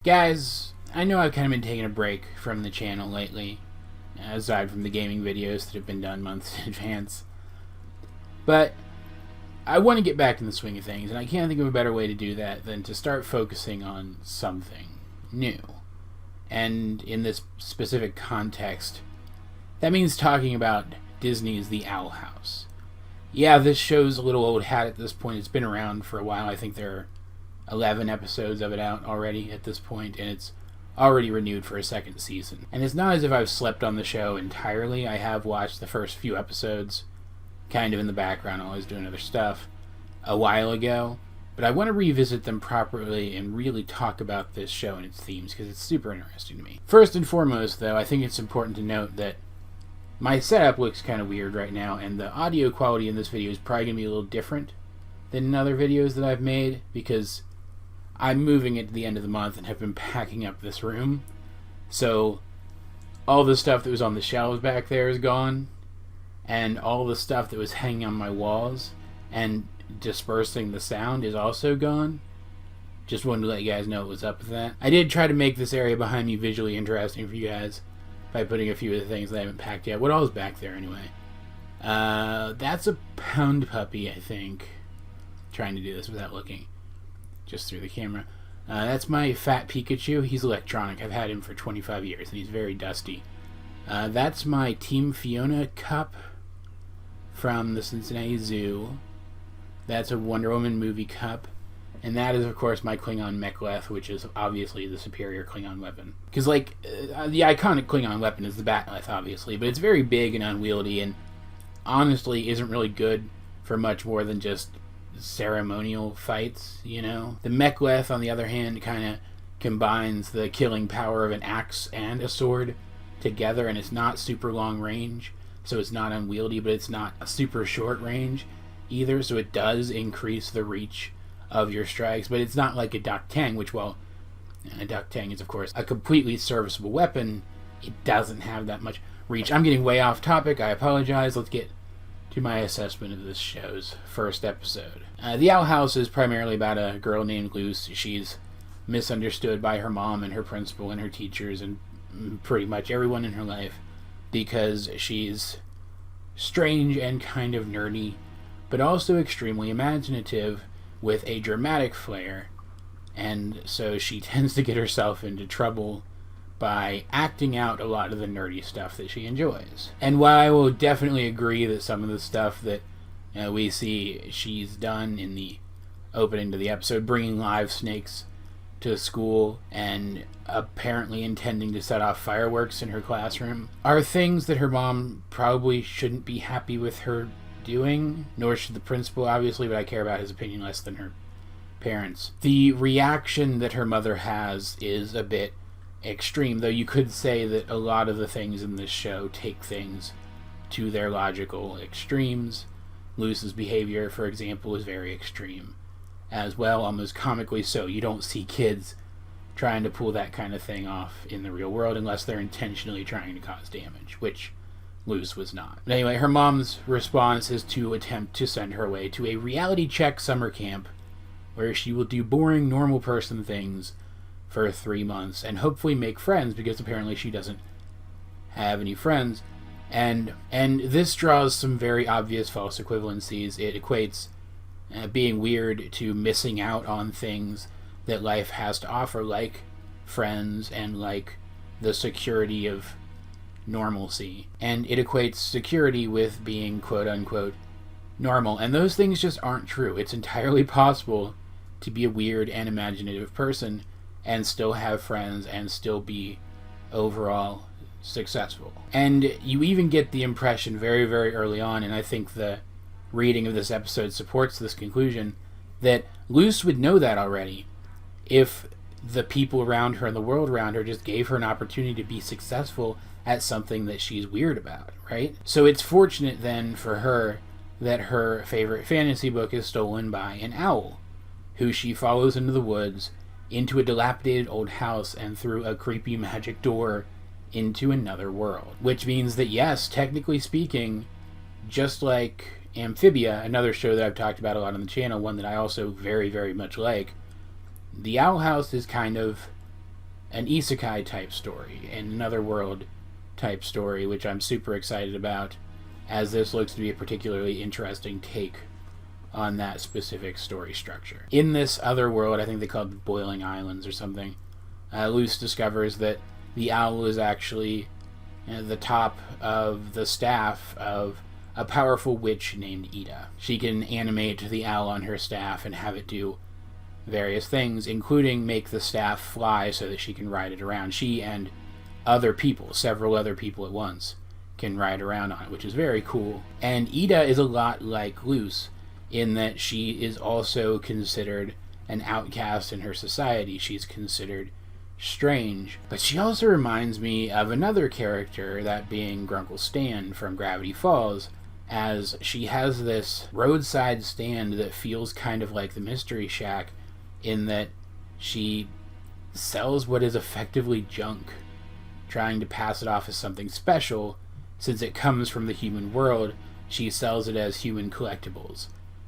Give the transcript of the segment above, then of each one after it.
Guys, I know I've kind of been taking a break from the channel lately, aside from the gaming videos that have been done months in advance. But I want to get back in the swing of things, and I can't think of a better way to do that than to start focusing on something new. And in this specific context, that means talking about Disney's The Owl House. Yeah, this show's a little old hat at this point. It's been around for a while. I think there are 11 episodes of it out already at this point, and it's already renewed for a second season. And it's not as if I've slept on the show entirely. I have watched the first few episodes kind of in the background while I was doing other stuff a while ago, but I want to revisit them properly and really talk about this show and its themes because it's super interesting to me. First and foremost, though, I think it's important to note that my setup looks kind of weird right now, and the audio quality in this video is probably going to be a little different than in other videos that I've made because I'm moving at the end of the month and have been packing up this room. So all the stuff that was on the shelves back there is gone, and all the stuff that was hanging on my walls and dispersing the sound is also gone. Just wanted to let you guys know what was up with that. I did try to make this area behind me visually interesting for you guys by putting a few of the things that I haven't packed yet. What all is back there anyway? That's a pound puppy, I think. Trying to do this without looking just through the camera. That's my fat Pikachu. He's electronic. I've had him for 25 years and he's very dusty. That's my Team Fiona cup from the Cincinnati Zoo. That's a Wonder Woman movie cup. And that is, of course, my Klingon mek'leth, which is obviously the superior Klingon weapon. Because, like, the iconic Klingon weapon is the batleth, obviously, but it's very big and unwieldy and honestly isn't really good for much more than just ceremonial fights, you know? The mek'leth, on the other hand, kind of combines the killing power of an axe and a sword together, and it's not super long range, so it's not unwieldy, but it's not a super short range either, so it does increase the reach of your strikes, but it's not like a Dak-Tang, which, while a Dak-Tang is, of course, a completely serviceable weapon, it doesn't have that much reach. I'm getting way off topic, I apologize. Let's get to my assessment of this show's first episode. The Owl House is primarily about a girl named Luce. She's misunderstood by her mom and her principal and her teachers and pretty much everyone in her life because she's strange and kind of nerdy, but also extremely imaginative with a dramatic flair, and so she tends to get herself into trouble by acting out a lot of the nerdy stuff that she enjoys. And while I will definitely agree that some of the stuff that we see she's done in the opening to the episode, bringing live snakes to school and apparently intending to set off fireworks in her classroom, are things that her mom probably shouldn't be happy with her doing, nor should the principal, obviously, but I care about his opinion less than her parents. The reaction that her mother has is a bit extreme, though you could say that a lot of the things in this show take things to their logical extremes. Luce's behavior, for example, is very extreme as well, almost comically so. You don't see kids trying to pull that kind of thing off in the real world unless they're intentionally trying to cause damage, which Luce was not. But anyway, her mom's response is to attempt to send her away to a reality check summer camp where she will do boring, normal person things for 3 months and hopefully make friends, because apparently she doesn't have any friends. And this draws some very obvious false equivalencies. It equates being weird to missing out on things that life has to offer, like friends and like the security of normalcy. And it equates security with being quote-unquote normal, and those things just aren't true. It's entirely possible to be a weird and imaginative person and still have friends and still be overall successful. And you even get the impression very, very early on, and I think the reading of this episode supports this conclusion, that Luce would know that already if the people around her and the world around her just gave her an opportunity to be successful at something that she's weird about, right? So it's fortunate then for her that her favorite fantasy book is stolen by an owl, who she follows into the woods, into a dilapidated old house, and through a creepy magic door into another world. Which means that, yes, technically speaking, just like Amphibia, another show that I've talked about a lot on the channel, one that I also very, very much like, the Owl House is kind of an isekai type story, an another world type story, which I'm super excited about, as this looks to be a particularly interesting take on that specific story structure. In this other world, I think they call it the Boiling Islands or something, Luce discovers that the owl is actually the top of the staff of a powerful witch named Ida. She can animate the owl on her staff and have it do various things, including make the staff fly so that she can ride it around. She and other people, several other people at once, can ride around on it, which is very cool. And Ida is a lot like Luce in that she is also considered an outcast in her society. She's considered strange. But she also reminds me of another character, that being Grunkle Stan from Gravity Falls, as she has this roadside stand that feels kind of like the Mystery Shack in that she sells what is effectively junk, trying to pass it off as something special. Since it comes from the human world, she sells it as human collectibles,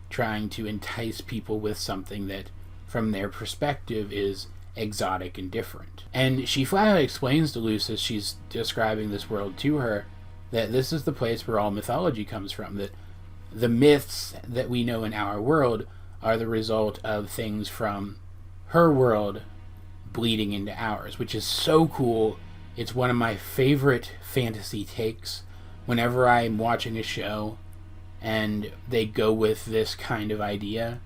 trying to entice people with something that, from their perspective, is exotic and different. And she flat out explains to Luce, as she's describing this world to her, that this is the place where all mythology comes from, that the myths that we know in our world are the result of things from her world bleeding into ours, which is so cool. It's one of my favorite fantasy takes. Whenever I'm watching a show and they go with this kind of idea,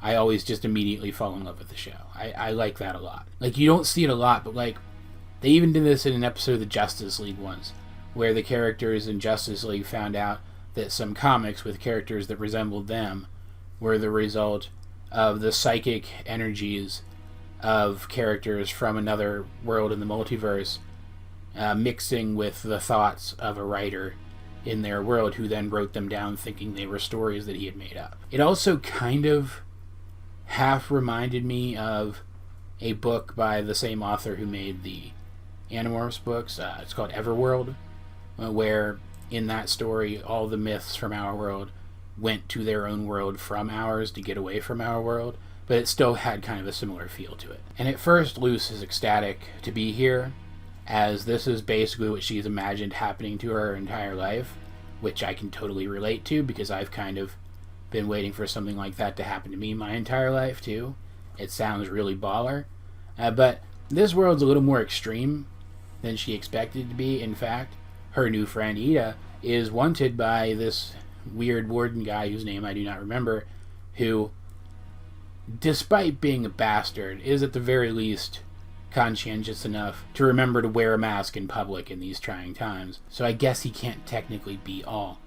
I always just immediately fall in love with the show. I like that a lot. Like, you don't see it a lot, but like, they even did this in an episode of the Justice League once, where the characters in Justice League found out that some comics with characters that resembled them were the result of the psychic energies of characters from another world in the multiverse mixing with the thoughts of a writer in their world, who then wrote them down thinking they were stories that he had made up. It also kind of half reminded me of a book by the same author who made the Animorphs books. It's called Everworld, where in that story all the myths from our world went to their own world from ours to get away from our world, but it still had kind of a similar feel to it. And at first, Luce is ecstatic to be here, as this is basically what she's imagined happening to her entire life, which I can totally relate to, because I've kind of been waiting for something like that to happen to me my entire life too. It sounds really baller, but this world's a little more extreme than she expected it to be. In fact, her new friend Ida is wanted by this weird warden guy whose name I do not remember, who, despite being a bastard, is at the very least conscientious enough to remember to wear a mask in public in these trying times. So I guess he can't technically be all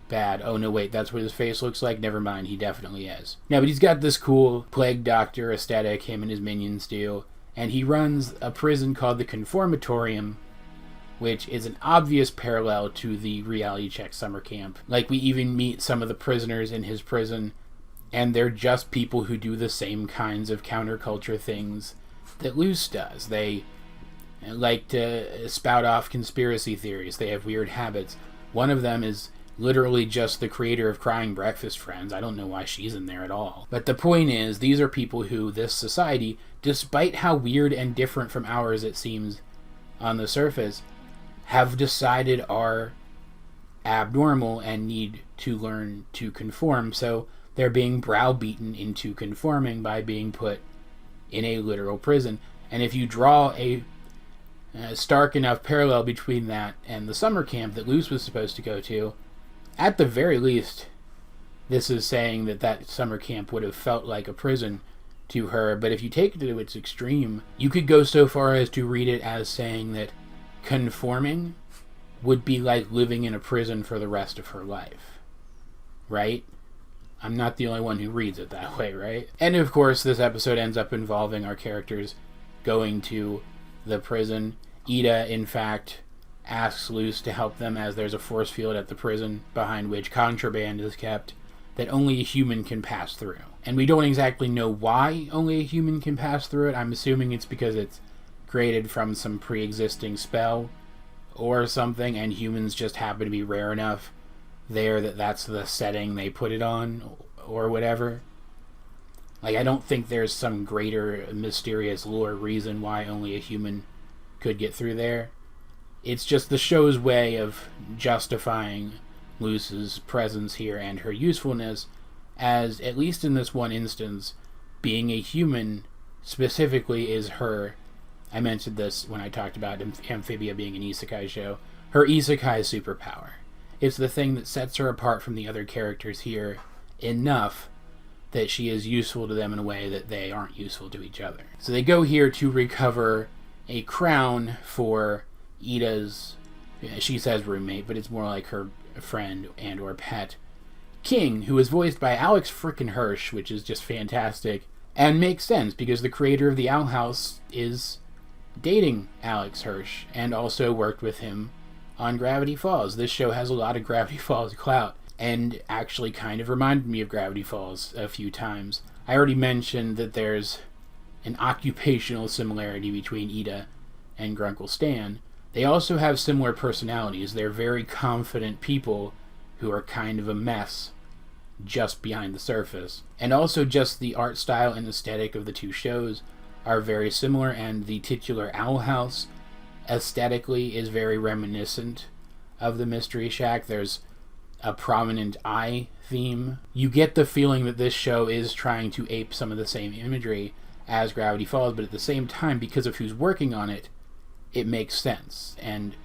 bad. Oh no, wait, that's what his face looks like? Never mind, he definitely is. No, but he's got this cool plague doctor aesthetic, him and his minions do, and he runs a prison called the Conformatorium, which is an obvious parallel to the reality check summer camp. Like, we even meet some of the prisoners in his prison, and they're just people who do the same kinds of counterculture things that Luce does. They like to spout off conspiracy theories. They have weird habits. One of them is literally just the creator of Crying Breakfast Friends. I don't know why she's in there at all. But the point is, these are people who this society, despite how weird and different from ours it seems on the surface, have decided are abnormal and need to learn to conform. So they're being browbeaten into conforming by being put in a literal prison. And if you draw a stark enough parallel between that and the summer camp that Luce was supposed to go to, at the very least, this is saying that that summer camp would have felt like a prison to her. But if you take it to its extreme, you could go so far as to read it as saying that conforming would be like living in a prison for the rest of her life. Right? I'm not the only one who reads it that way, right? And of course, this episode ends up involving our characters going to the prison. Ida, in fact, asks Luce to help them, as there's a force field at the prison behind which contraband is kept that only a human can pass through. And we don't exactly know why only a human can pass through it. I'm assuming it's because it's created from some pre-existing spell or something, and humans just happen to be rare enough there that that's the setting they put it on, or whatever. Like, I don't think there's some greater mysterious lore reason why only a human could get through there. It's just the show's way of justifying Luce's presence here and her usefulness as, at least in this one instance, being a human specifically is her... I mentioned this when I talked about Amphibia being an isekai show. Her isekai superpower. It's the thing that sets her apart from the other characters here enough that she is useful to them in a way that they aren't useful to each other. So they go here to recover a crown for Ida's, she says roommate, but it's more like her friend and or pet, King, who is voiced by Alex frickin' Hirsch, which is just fantastic, and makes sense because the creator of the Owl House is dating Alex Hirsch and also worked with him on Gravity Falls. This show has a lot of Gravity Falls clout and actually kind of reminded me of Gravity Falls a few times. I already mentioned that there's an occupational similarity between Ida and Grunkle Stan. They also have similar personalities. They're very confident people who are kind of a mess just behind the surface. And also just the art style and aesthetic of the two shows are very similar, and the titular Owl House aesthetically is very reminiscent of the Mystery Shack. There's a prominent eye theme. You get the feeling that this show is trying to ape some of the same imagery as Gravity Falls, but at the same time, because of who's working on it, it makes sense, and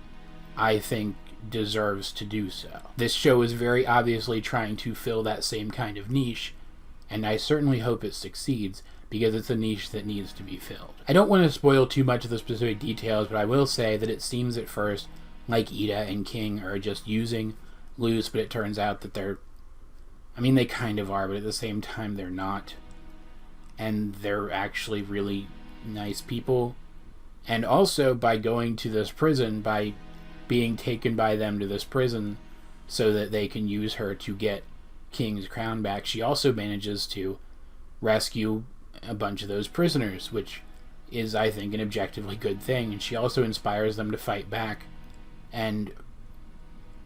I think deserves to do so. This show is very obviously trying to fill that same kind of niche, and I certainly hope it succeeds, because it's a niche that needs to be filled. I don't want to spoil too much of the specific details, but I will say that it seems at first like Ida and King are just using Luce, but it turns out that they kind of are, but at the same time they're not. And they're actually really nice people. And also, by going to this prison, by being taken by them to this prison so that they can use her to get King's crown back, she also manages to rescue a bunch of those prisoners, which is, I think, an objectively good thing. And she also inspires them to fight back and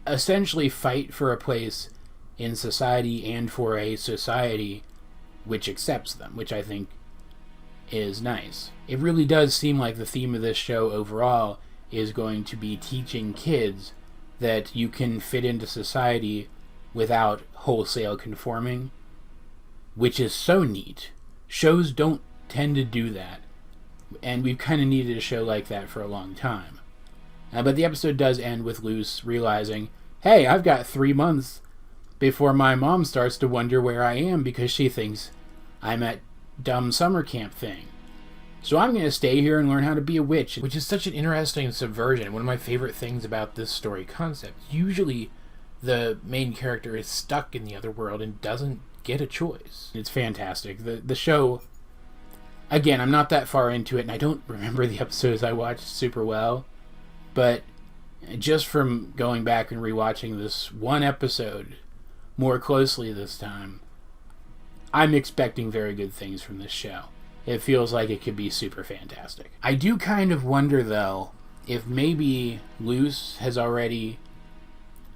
essentially fight for a place in society and for a society which accepts them, which I think is nice. It really does seem like the theme of this show overall is going to be teaching kids that you can fit into society without wholesale conforming, which is so neat. Shows don't tend to do that, and we've kind of needed a show like that for a long time. But the episode does end with Luce realizing, hey, I've got 3 months before my mom starts to wonder where I am because she thinks I'm at dumb summer camp thing. So I'm going to stay here and learn how to be a witch, which is such an interesting subversion. One of my favorite things about this story concept. Usually the main character is stuck in the other world and doesn't get a choice. It's fantastic. The show, again, I'm not that far into it, and I don't remember the episodes I watched super well, but just from going back and rewatching this one episode more closely this time, I'm expecting very good things from this show. It feels like it could be super fantastic. I do kind of wonder, though, if maybe Luce has already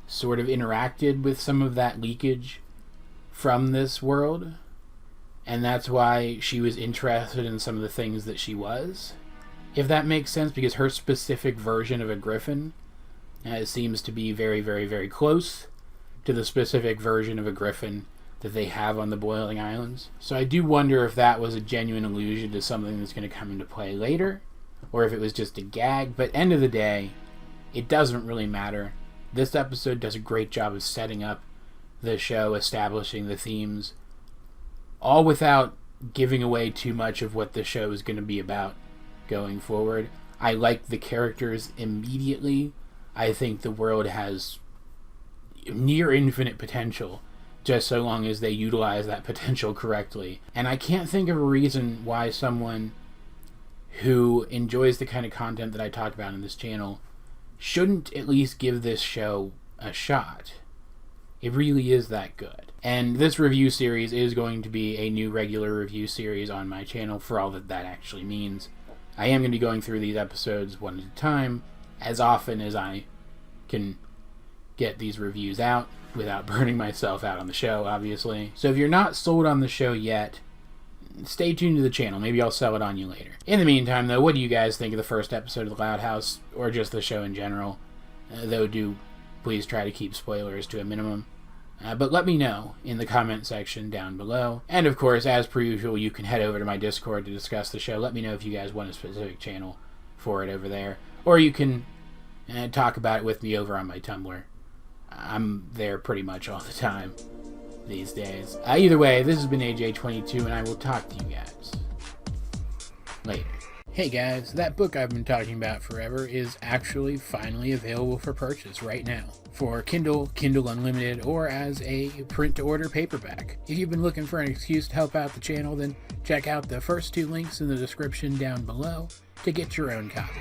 sort of interacted with some of that leakage from this world, and that's why she was interested in some of the things that she was, if that makes sense, because her specific version of a griffin seems to be very, very, very close to the specific version of a griffin that they have on the Boiling Islands. So I do wonder if that was a genuine allusion to something that's going to come into play later, or if it was just a gag, but end of the day, it doesn't really matter. This episode does a great job of setting up the show, establishing the themes, all without giving away too much of what the show is going to be about going forward. I like the characters immediately. I think the world has near infinite potential, just so long as they utilize that potential correctly. And I can't think of a reason why someone who enjoys the kind of content that I talk about in this channel shouldn't at least give this show a shot. It really is that good. And this review series is going to be a new regular review series on my channel, for all that that actually means. I am going to be going through these episodes one at a time, as often as I can get these reviews out without burning myself out on the show, obviously. So if you're not sold on the show yet, stay tuned to the channel. Maybe I'll sell it on you later. In the meantime, though, what do you guys think of the first episode of The Loud House, or just the show in general? Though do please try to keep spoilers to a minimum. But let me know in the comment section down below. And of course, as per usual, you can head over to my Discord to discuss the show. Let me know if you guys want a specific channel for it over there. Or you can talk about it with me over on my Tumblr. I'm there pretty much all the time these days. Either way, this has been AJ22, and I will talk to you guys later. Hey guys, that book I've been talking about forever is actually finally available for purchase right now. For Kindle, Kindle Unlimited, or as a print-to-order paperback. If you've been looking for an excuse to help out the channel, then check out the first 2 links in the description down below to get your own copy.